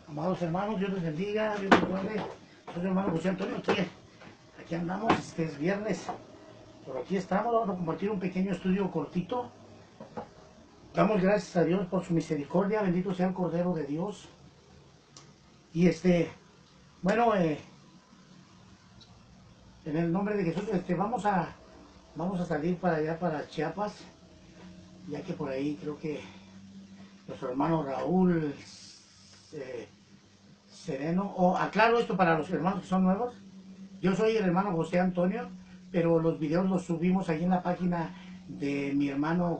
Amados hermanos, Dios les bendiga, Dios les guarde. Soy su hermano José Antonio, aquí andamos, es viernes. Por aquí estamos, vamos a compartir un pequeño estudio cortito. Damos gracias a Dios por su misericordia, bendito sea el Cordero de Dios. Y bueno, en el nombre de Jesús, vamos a salir para allá, para Chiapas, ya que por ahí creo que nuestro hermano Raúl Sereno, aclaro esto para los hermanos que son nuevos, yo soy el hermano José Antonio, pero los videos los subimos ahí en la página de mi hermano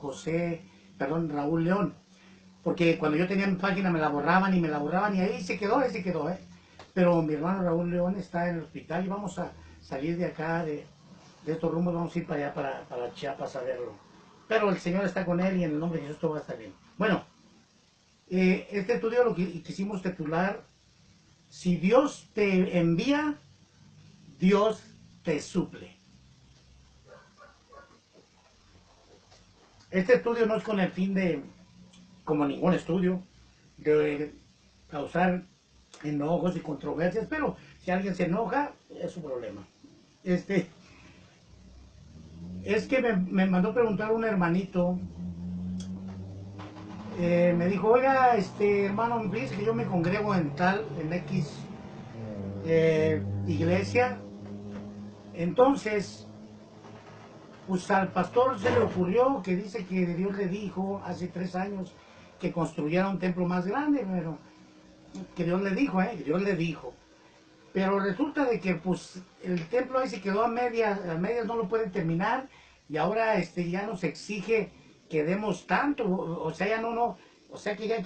Raúl León, porque cuando yo tenía mi página me la borraban y ahí se quedó, pero mi hermano Raúl León está en el hospital y vamos a salir de acá, de estos rumbos, vamos a ir para allá, para Chiapas a verlo, pero el Señor está con él y en el nombre de Jesús todo va a estar bien. Bueno, este estudio lo quisimos titular: si Dios te envía, Dios te suple. Este estudio no es con el fin de, como ningún estudio, de causar enojos y controversias, pero si alguien se enoja, es su problema. Es que me mandó preguntar un hermanito, me dijo: oiga, hermano, me dice que yo me congrego en X iglesia. Entonces, pues al pastor se le ocurrió que dice que Dios le dijo hace 3 años que construyera un templo más grande, pero que Dios le dijo, Dios le dijo. Pero resulta de que pues el templo ahí se quedó a medias no lo pueden terminar, y ahora ya nos exige que demos tanto, o sea, ya o sea que ya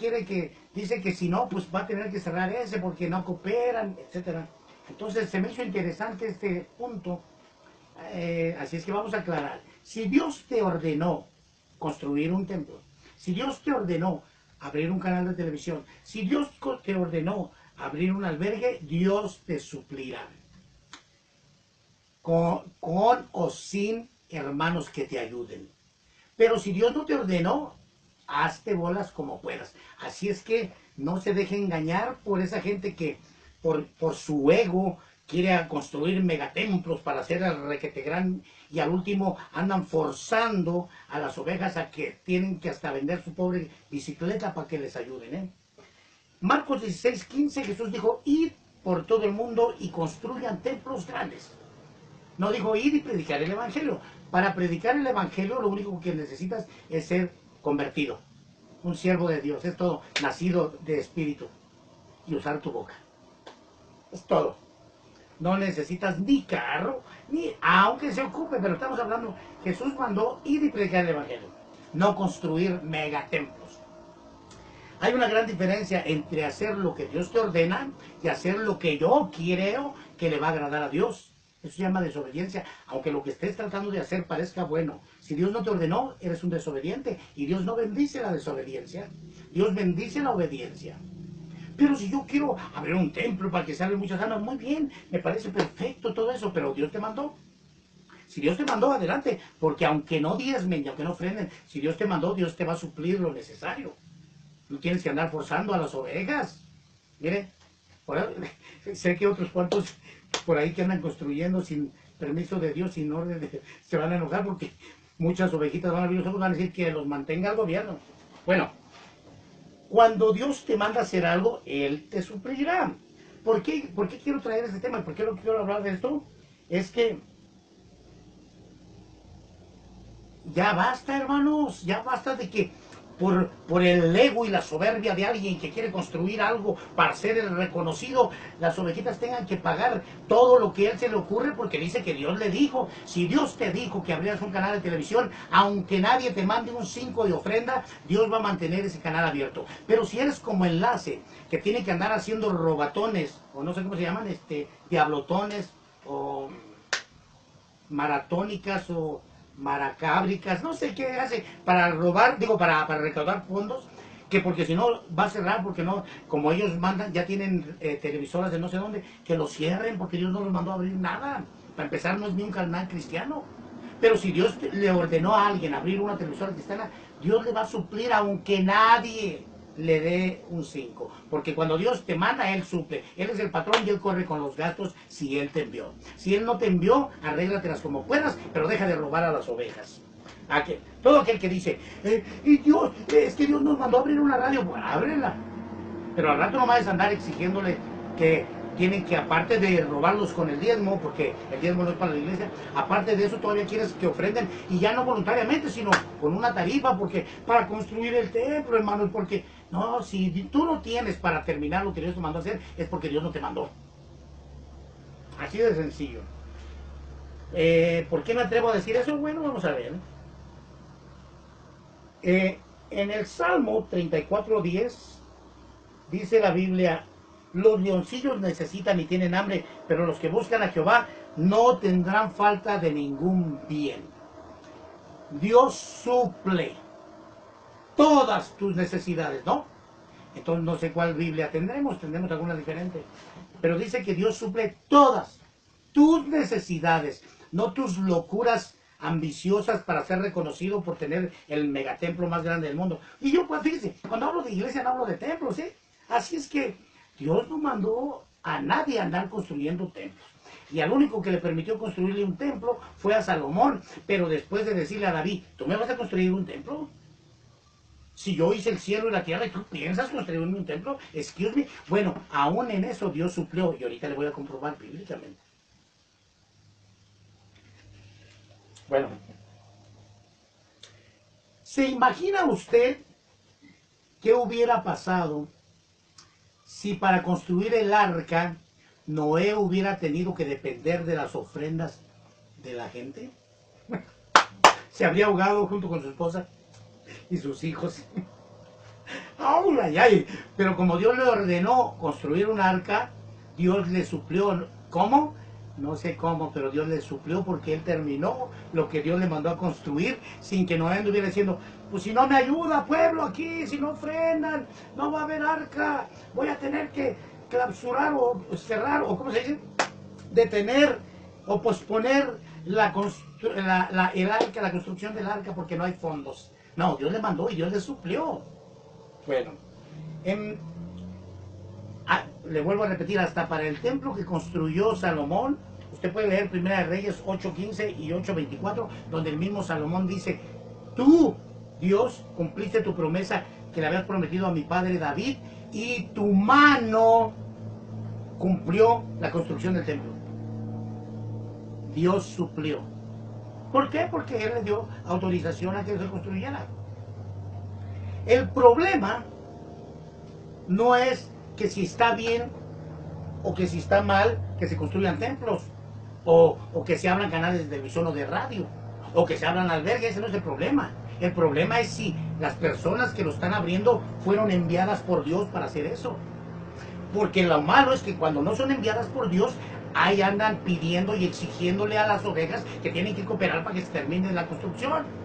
dice que si no, pues va a tener que cerrar ese porque no cooperan, etcétera. Entonces se me hizo interesante este punto, así es que vamos a aclarar. Si Dios te ordenó construir un templo, si Dios te ordenó abrir un canal de televisión, si Dios te ordenó abrir un albergue, Dios te suplirá. Con o sin hermanos que te ayuden. Pero si Dios no te ordenó, hazte bolas como puedas. Así es que no se deje engañar por esa gente que por su ego quiere construir megatemplos para hacer el requete gran, y al último andan forzando a las ovejas a que tienen que hasta vender su pobre bicicleta para que les ayuden. Marcos 16:15, Jesús dijo: id por todo el mundo y construyan templos grandes. No dijo ir y predicar el evangelio. Para predicar el evangelio lo único que necesitas es ser convertido, un siervo de Dios, es todo, nacido de espíritu, y usar tu boca. Es todo. No necesitas ni carro, ni aunque se ocupe, pero estamos hablando, Jesús mandó ir y predicar el evangelio, no construir megatemplos. Hay una gran diferencia entre hacer lo que Dios te ordena y hacer lo que yo creo que le va a agradar a Dios. Eso se llama desobediencia, aunque lo que estés tratando de hacer parezca bueno. Si Dios no te ordenó, eres un desobediente, y Dios no bendice la desobediencia. Dios bendice la obediencia. Pero si yo quiero abrir un templo para que salgan muchas almas, muy bien, me parece perfecto todo eso, pero Dios te mandó. Si Dios te mandó, adelante, porque aunque no diezmen y aunque no ofrenden, si Dios te mandó, Dios te va a suplir lo necesario. No tienes que andar forzando a las ovejas. Mire, sé que otros cuantos por ahí que andan construyendo sin permiso de Dios, sin orden, se van a enojar porque muchas ovejitas van a abrir los ojos, van a decir que los mantenga el gobierno. Bueno, cuando Dios te manda a hacer algo, Él te suplirá. ¿Por qué quiero traer este tema? ¿Por qué no quiero hablar de esto? Es que ya basta, hermanos, ya basta de que por el ego y la soberbia de alguien que quiere construir algo para ser el reconocido, las ovejitas tengan que pagar todo lo que a él se le ocurre porque dice que Dios le dijo. Si Dios te dijo que abrieras un canal de televisión, aunque nadie te mande un 5 de ofrenda, Dios va a mantener ese canal abierto. Pero si eres como Enlace, que tiene que andar haciendo robatones, o no sé cómo se llaman, diablotones, o maratónicas, o maracábricas, no sé qué hace para robar, para recaudar fondos, que porque si no va a cerrar, porque no, como ellos mandan, ya tienen televisoras de no sé dónde, que lo cierren porque Dios no los mandó a abrir nada. Para empezar, no es ni un canal cristiano. Pero si Dios le ordenó a alguien abrir una televisora cristiana, Dios le va a suplir aunque nadie le dé un 5. Porque cuando Dios te manda, Él suple. Él es el patrón y Él corre con los gastos si Él te envió. Si Él no te envió, arréglatelas como puedas, pero deja de robar a las ovejas. Todo aquel que dice, y Dios, es que Dios nos mandó a abrir una radio, pues ábrela. Pero al rato no vayas a andar exigiéndole que tienen que, aparte de robarlos con el diezmo, porque el diezmo no es para la iglesia, aparte de eso todavía quieres que ofrenden, y ya no voluntariamente, sino con una tarifa, porque para construir el templo, hermanos, porque, no, si tú no tienes para terminar lo que Dios te mandó a hacer, es porque Dios no te mandó. Así de sencillo. ¿Por qué me atrevo a decir eso? Bueno, vamos a ver. En el Salmo 34:10 dice la Biblia: los leoncillos necesitan y tienen hambre, pero los que buscan a Jehová no tendrán falta de ningún bien. Dios suple todas tus necesidades, ¿no? Entonces no sé cuál Biblia tendremos alguna diferente. Pero dice que Dios suple todas tus necesidades, no tus locuras ambiciosas para ser reconocido por tener el megatemplo más grande del mundo. Y yo, pues fíjense, cuando hablo de iglesia no hablo de templos, ¿sí? Así es que Dios no mandó a nadie a andar construyendo templos. Y al único que le permitió construirle un templo fue a Salomón. Pero después de decirle a David, ¿tú me vas a construir un templo? Si yo hice el cielo y la tierra y tú piensas construirme un templo, excuse me. Bueno, aún en eso Dios suplió. Y ahorita le voy a comprobar bíblicamente. Bueno, ¿se imagina usted qué hubiera pasado si para construir el arca Noé hubiera tenido que depender de las ofrendas de la gente? Se habría ahogado junto con su esposa y sus hijos. ¡Ay, ay, ay! Pero como Dios le ordenó construir un arca, Dios le suplió. ¿Cómo? No sé cómo, pero Dios le suplió porque él terminó lo que Dios le mandó a construir sin que Noé anduviera diciendo, pues si no me ayuda pueblo aquí, si no ofrendan, no va a haber arca, voy a tener que clausurar o cerrar, o ¿cómo se dice? Detener o posponer el arca, la construcción del arca porque no hay fondos. No, Dios le mandó y Dios le suplió. Bueno, le vuelvo a repetir, hasta para el templo que construyó Salomón, usted puede leer Primera de Reyes 8:15 y 8:24, donde el mismo Salomón dice, tú, Dios, cumpliste tu promesa que le habías prometido a mi padre David, y tu mano cumplió la construcción del templo. Dios suplió. ¿Por qué? Porque Él le dio autorización a que se construyera. El problema no es que si está bien o que si está mal que se construyan templos, o que se abran canales de televisión o de radio, o que se abran albergues. Ese no es el problema. El problema es si las personas que lo están abriendo fueron enviadas por Dios para hacer eso. Porque lo malo es que cuando no son enviadas por Dios, ahí andan pidiendo y exigiéndole a las ovejas que tienen que cooperar para que se termine la construcción.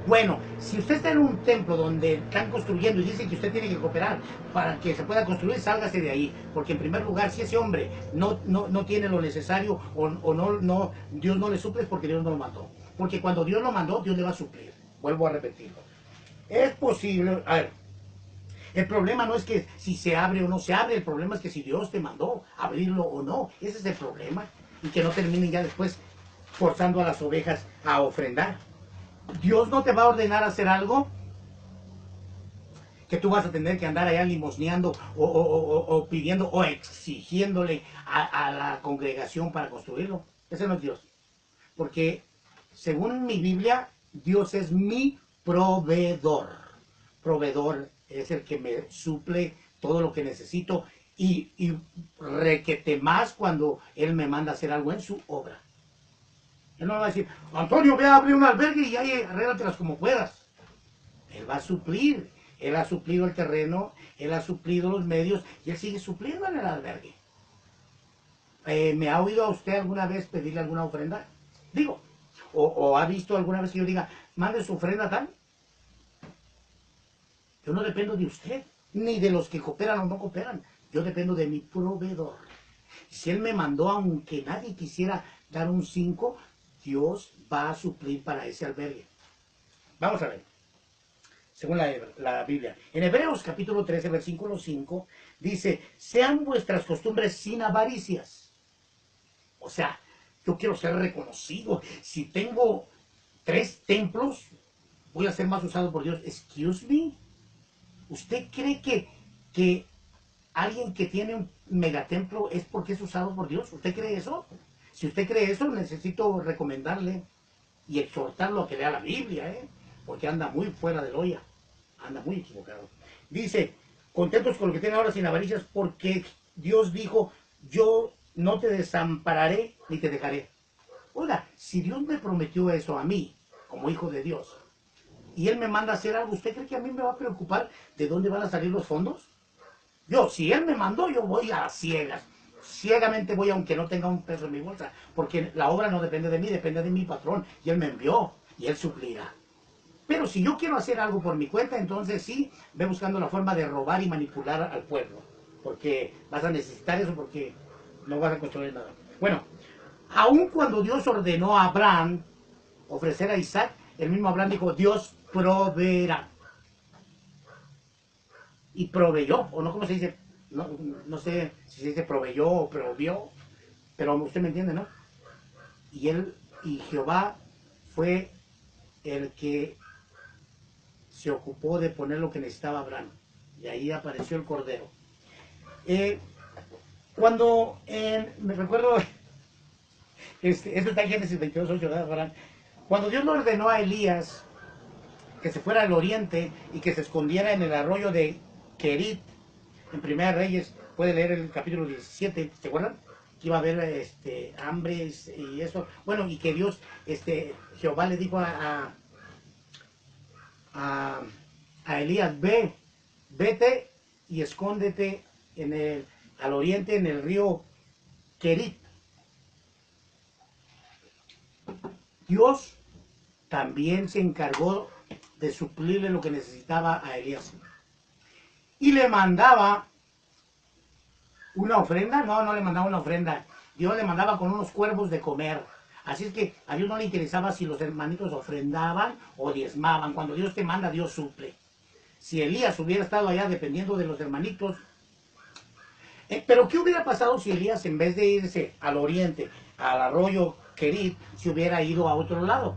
Bueno, si usted está en un templo donde están construyendo y dicen que usted tiene que cooperar para que se pueda construir, sálgase de ahí. Porque en primer lugar, si ese hombre no tiene lo necesario o Dios no le suple, es porque Dios no lo mandó. Porque cuando Dios lo mandó, Dios le va a suplir. Vuelvo a repetirlo. Es posible, a ver, el problema no es que si se abre o no se abre, el problema es que si Dios te mandó abrirlo o no. Ese es el problema. Y que no terminen ya después forzando a las ovejas a ofrendar. Dios no te va a ordenar hacer algo que tú vas a tener que andar allá limosneando o pidiendo o exigiéndole a la congregación para construirlo. Ese no es Dios. Porque según mi Biblia, Dios es mi proveedor. Proveedor es el que me suple todo lo que necesito y requete más cuando Él me manda a hacer algo en su obra. Él no va a decir, Antonio, ve a abrir un albergue y ahí arréglatelas como puedas. Él va a suplir. Él ha suplido el terreno, Él ha suplido los medios y Él sigue supliendo en el albergue. ¿Me ha oído a usted alguna vez pedirle alguna ofrenda? Digo, o ha visto alguna vez que yo diga, mande su ofrenda tal. Yo no dependo de usted, ni de los que cooperan o no cooperan. Yo dependo de mi proveedor. Si Él me mandó, aunque nadie quisiera dar un 5, Dios va a suplir para ese albergue. Vamos a ver. según la Biblia. En Hebreos capítulo 13, versículo 5, dice, sean vuestras costumbres sin avaricias. O sea, yo quiero ser reconocido. Si tengo 3 templos, voy a ser más usado por Dios. Excuse me. ¿Usted cree que alguien que tiene un megatemplo es porque es usado por Dios? ¿Usted cree eso? Si usted cree eso, necesito recomendarle y exhortarlo a que lea la Biblia, porque anda muy fuera de la olla, anda muy equivocado. Dice, contentos con lo que tienen ahora sin avaricias, porque Dios dijo, yo no te desampararé ni te dejaré. Oiga, si Dios me prometió eso a mí, como hijo de Dios, y Él me manda a hacer algo, ¿usted cree que a mí me va a preocupar de dónde van a salir los fondos? Si Él me mandó, yo voy a ciegas. Ciegamente voy aunque no tenga un peso en mi bolsa, porque la obra no depende de mí, depende de mi patrón, y Él me envió, y Él suplirá. Pero si yo quiero hacer algo por mi cuenta, entonces sí, ve buscando la forma de robar y manipular al pueblo, porque vas a necesitar eso, porque no vas a construir nada. Bueno, aun cuando Dios ordenó a Abraham ofrecer a Isaac, el mismo Abraham dijo, Dios proveerá. Y proveyó, o no, ¿cómo se dice? No sé si se dice proveyó o provió, pero usted me entiende, ¿no? Y Jehová fue el que se ocupó de poner lo que necesitaba Abraham. Y ahí apareció el cordero. Me recuerdo, esto está en Génesis 22:8, ¿verdad, Abraham? Cuando Dios le ordenó a Elías que se fuera al oriente y que se escondiera en el arroyo de Kerit, en Primera Reyes, puede leer el capítulo 17, ¿se acuerdan? Que iba a haber hambre y eso. Bueno, y que Dios, Jehová le dijo a Elías, vete y escóndete al oriente en el río Kerit. Dios también se encargó de suplirle lo que necesitaba a Elías. Y le mandaba una ofrenda, no le mandaba una ofrenda, Dios le mandaba con unos cuervos de comer. Así es que a Dios no le interesaba si los hermanitos ofrendaban o diezmaban. Cuando Dios te manda, Dios suple. Si Elías hubiera estado allá dependiendo de los hermanitos, pero ¿qué hubiera pasado si Elías, en vez de irse al oriente, al arroyo Kerit, se hubiera ido a otro lado,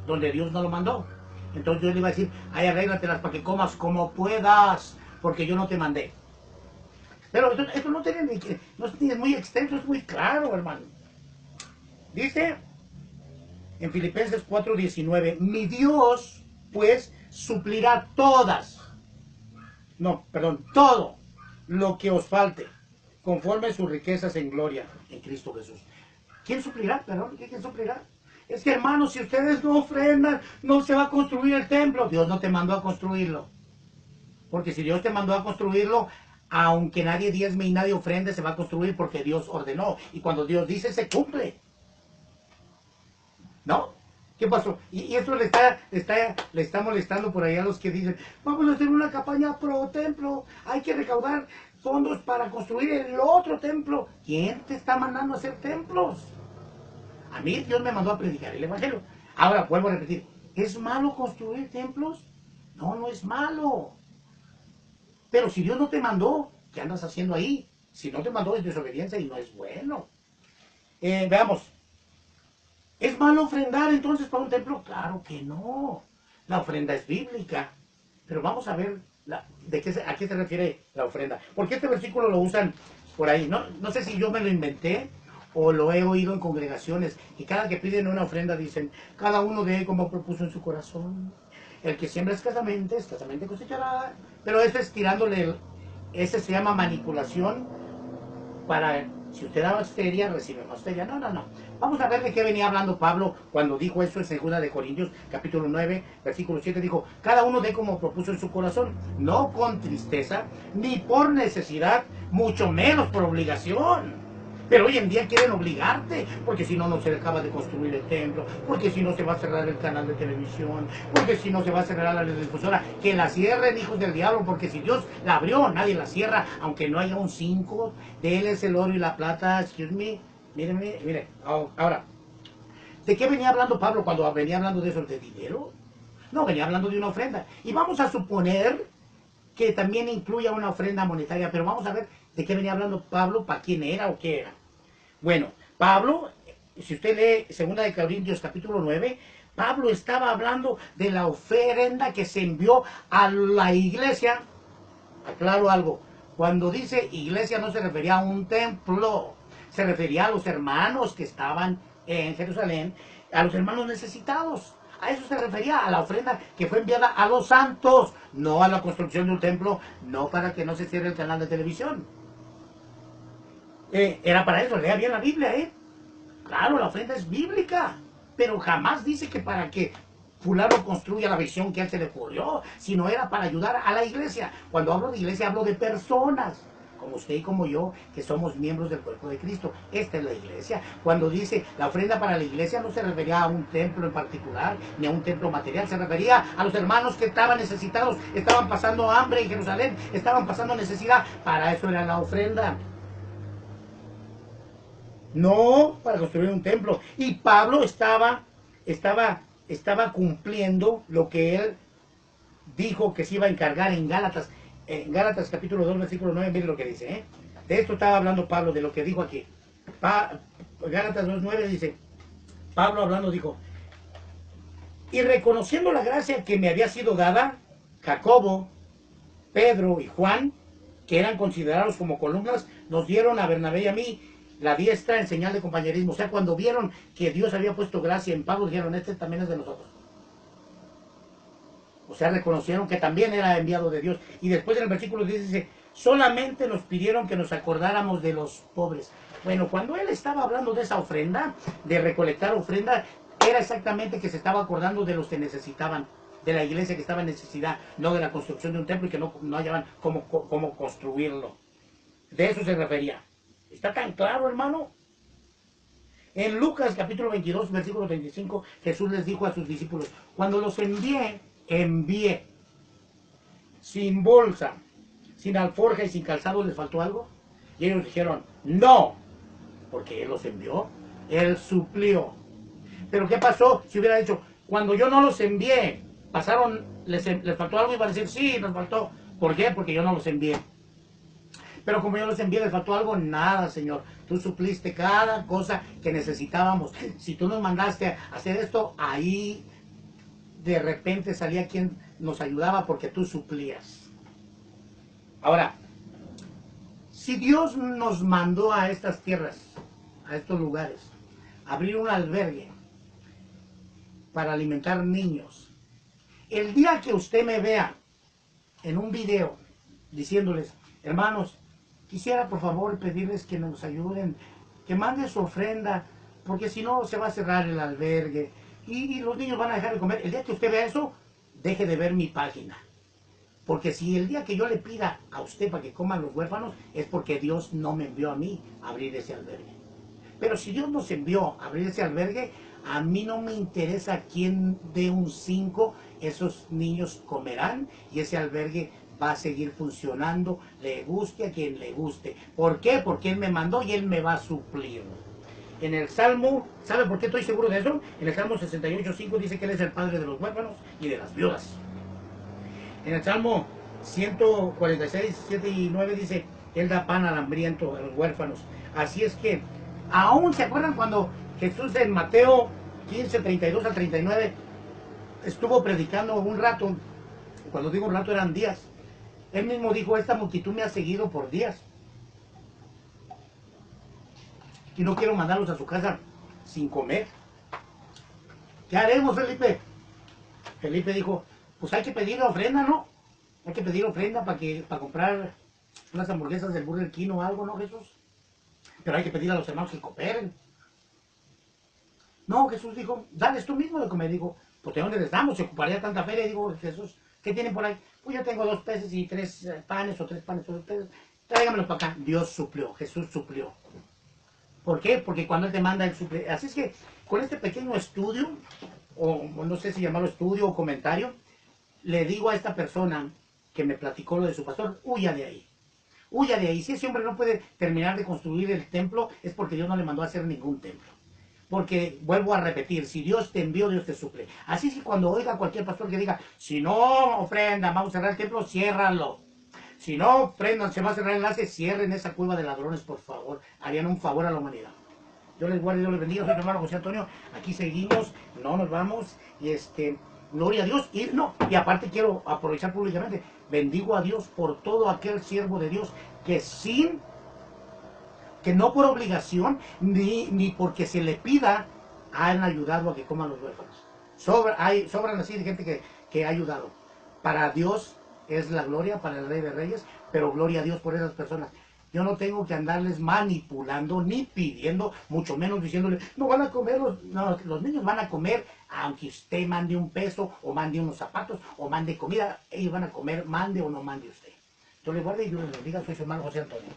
donde Dios no lo mandó? Entonces Dios le iba a decir, ay, arréglatelas para que comas como puedas, porque yo no te mandé. Pero esto no tiene no es muy extenso, es muy claro, hermano. Dice en Filipenses 4:19, mi Dios pues suplirá todo lo que os falte, conforme sus riquezas en gloria en Cristo Jesús. ¿Quién suplirá? ¿Quién suplirá? Es que, hermanos, si ustedes no ofrendan, no se va a construir el templo. Dios no te mandó a construirlo. Porque si Dios te mandó a construirlo, aunque nadie diezme y nadie ofrende, se va a construir porque Dios ordenó. Y cuando Dios dice, se cumple. ¿No? ¿Qué pasó? Y esto le está molestando por ahí a los que dicen, vamos a hacer una campaña pro templo, hay que recaudar fondos para construir el otro templo. ¿Quién te está mandando a hacer templos? A mí Dios me mandó a predicar el evangelio. Ahora, vuelvo a repetir, ¿es malo construir templos? No, no es malo. Pero si Dios no te mandó, ¿qué andas haciendo ahí? Si no te mandó es desobediencia y no es bueno. Veamos. ¿Es malo ofrendar entonces para un templo? Claro que no. La ofrenda es bíblica. Pero vamos a ver a qué se refiere la ofrenda. Porque este versículo lo usan por ahí. No sé si yo me lo inventé o lo he oído en congregaciones. Y cada que piden una ofrenda dicen, cada uno dé como propuso en su corazón. El que siembra escasamente cosechará. Pero eso es ese se llama manipulación para, si usted da austeridad, recibe más austeridad. No. Vamos a ver de qué venía hablando Pablo cuando dijo eso en 2 de Corintios, capítulo 9, versículo 7. Dijo, cada uno dé como propuso en su corazón, no con tristeza, ni por necesidad, mucho menos por obligación. Pero hoy en día quieren obligarte, porque si no, no se acaba de construir el templo, porque si no se va a cerrar el canal de televisión, porque si no se va a cerrar la difusora, que la cierren, hijos del diablo, porque si Dios la abrió, nadie la cierra, aunque no haya un 5, de él es el oro y la plata, excuse me, mire, ahora, ¿de qué venía hablando Pablo cuando venía hablando de eso, de dinero? No, venía hablando de una ofrenda. Y vamos a suponer que también incluya una ofrenda monetaria, pero vamos a ver de qué venía hablando Pablo, para quién era o qué era. Bueno, Pablo, si usted lee 2 de Corintios capítulo 9, Pablo estaba hablando de la ofrenda que se envió a la iglesia. Aclaro algo, cuando dice iglesia no se refería a un templo, se refería a los hermanos que estaban en Jerusalén, a los hermanos necesitados. A eso se refería, a la ofrenda que fue enviada a los santos, no a la construcción de un templo, no para que no se cierre el canal de televisión. Era para eso, lea bien la Biblia, Claro, la ofrenda es bíblica, pero jamás dice que para que fulano construya la visión que a él se le ocurrió, sino era para ayudar a la iglesia. Cuando hablo de iglesia hablo de personas, como usted y como yo, que somos miembros del cuerpo de Cristo. Esta es la iglesia. Cuando dice la ofrenda para la iglesia no se refería a un templo en particular, ni a un templo material, se refería a los hermanos que estaban necesitados, estaban pasando hambre en Jerusalén, estaban pasando necesidad. Para eso era la ofrenda. No para construir un templo. Y Pablo estaba cumpliendo lo que él dijo que se iba a encargar en Gálatas. En Gálatas capítulo 2, versículo 9, miren lo que dice. De esto estaba hablando Pablo, de lo que dijo aquí. Gálatas 2, 9 dice, Pablo hablando dijo, y reconociendo la gracia que me había sido dada, Jacobo, Pedro y Juan, que eran considerados como columnas, nos dieron a Bernabé y a mí la diestra en señal de compañerismo. O sea, cuando vieron que Dios había puesto gracia en Pablo, dijeron, este también es de nosotros. O sea, reconocieron que también era enviado de Dios. Y después en el versículo 10 dice, solamente nos pidieron que nos acordáramos de los pobres. Bueno, cuando él estaba hablando de esa ofrenda, de recolectar ofrenda, era exactamente que se estaba acordando de los que necesitaban, de la iglesia que estaba en necesidad, no de la construcción de un templo y que no hallaban cómo construirlo. De eso se refería. ¿Está tan claro, hermano? En Lucas capítulo 22, versículo 35, Jesús les dijo a sus discípulos, cuando los envié sin bolsa, sin alforja y sin calzado, ¿les faltó algo? Y ellos dijeron, no, porque Él los envió, Él suplió. Pero ¿qué pasó si hubiera dicho, cuando yo no los envié, les faltó algo? Y iban a decir, sí, nos faltó. ¿Por qué? Porque yo no los envié. Pero como yo los envié, ¿les faltó algo? Nada, Señor. Tú supliste cada cosa que necesitábamos. Si tú nos mandaste a hacer esto, ahí de repente salía quien nos ayudaba porque tú suplías. Ahora, si Dios nos mandó a estas tierras, a estos lugares, abrir un albergue para alimentar niños, el día que usted me vea en un video diciéndoles, hermanos, quisiera por favor pedirles que nos ayuden, que manden su ofrenda, porque si no se va a cerrar el albergue y los niños van a dejar de comer. El día que usted vea eso, deje de ver mi página. Porque si el día que yo le pida a usted para que coman los huérfanos, es porque Dios no me envió a mí a abrir ese albergue. Pero si Dios nos envió a abrir ese albergue, a mí no me interesa quién dé un 5, esos niños comerán y ese albergue va a seguir funcionando, le guste a quien le guste. ¿Por qué? Porque Él me mandó y Él me va a suplir. En el Salmo, ¿sabe por qué estoy seguro de eso? En el Salmo 68:5 dice que Él es el Padre de los huérfanos y de las viudas. En el Salmo 146, 7 y 9 dice, Él da pan al hambriento, a los huérfanos. Así es que, aún se acuerdan cuando Jesús en Mateo 15, 32 al 39, estuvo predicando un rato, cuando digo un rato eran días. Él mismo dijo, esta multitud me ha seguido por días. Y no quiero mandarlos a su casa sin comer. ¿Qué haremos, Felipe? Felipe dijo, pues hay que pedir ofrenda, ¿no? Hay que pedir ofrenda para comprar unas hamburguesas del Burger King o algo, ¿no, Jesús? Pero hay que pedir a los hermanos que cooperen. No, Jesús dijo, dales tú mismo de comer. Digo, pues ¿de dónde les damos? Se ocuparía tanta feria. Digo, Jesús, ¿qué tienen por ahí? Pues yo tengo 2 peces y 3 panes, o 3 panes o 2 peces. Tráigamelos para acá. Dios suplió, Jesús suplió. ¿Por qué? Porque cuando Él te manda, Él suple. Así es que con este pequeño estudio, o no sé si llamarlo estudio o comentario, le digo a esta persona que me platicó lo de su pastor, huya de ahí. Huya de ahí. Si ese hombre no puede terminar de construir el templo, es porque Dios no le mandó a hacer ningún templo. Porque vuelvo a repetir, si Dios te envió, Dios te suple. Así que cuando oiga a cualquier pastor que diga, si no ofrendan, vamos a cerrar el templo, ciérralo. Si no ofrendan, se va a cerrar el enlace, cierren esa cueva de ladrones, por favor. Harían un favor a la humanidad. Dios les guarde, Dios les bendiga. Soy tu hermano José Antonio. Aquí seguimos, no nos vamos. Y gloria a Dios. Y no, y aparte quiero aprovechar públicamente, bendigo a Dios por todo aquel siervo de Dios que no por obligación, ni porque se le pida, han ayudado a que coman los huérfanos. Sobran así de gente que ha ayudado. Para Dios es la gloria, para el Rey de Reyes, pero gloria a Dios por esas personas. Yo no tengo que andarles manipulando, ni pidiendo, mucho menos diciéndole, no van a comer, no, los niños van a comer, aunque usted mande un peso, o mande unos zapatos, o mande comida, ellos van a comer, mande o no mande usted. Yo les guarde y Dios les bendiga, soy su hermano José Antonio.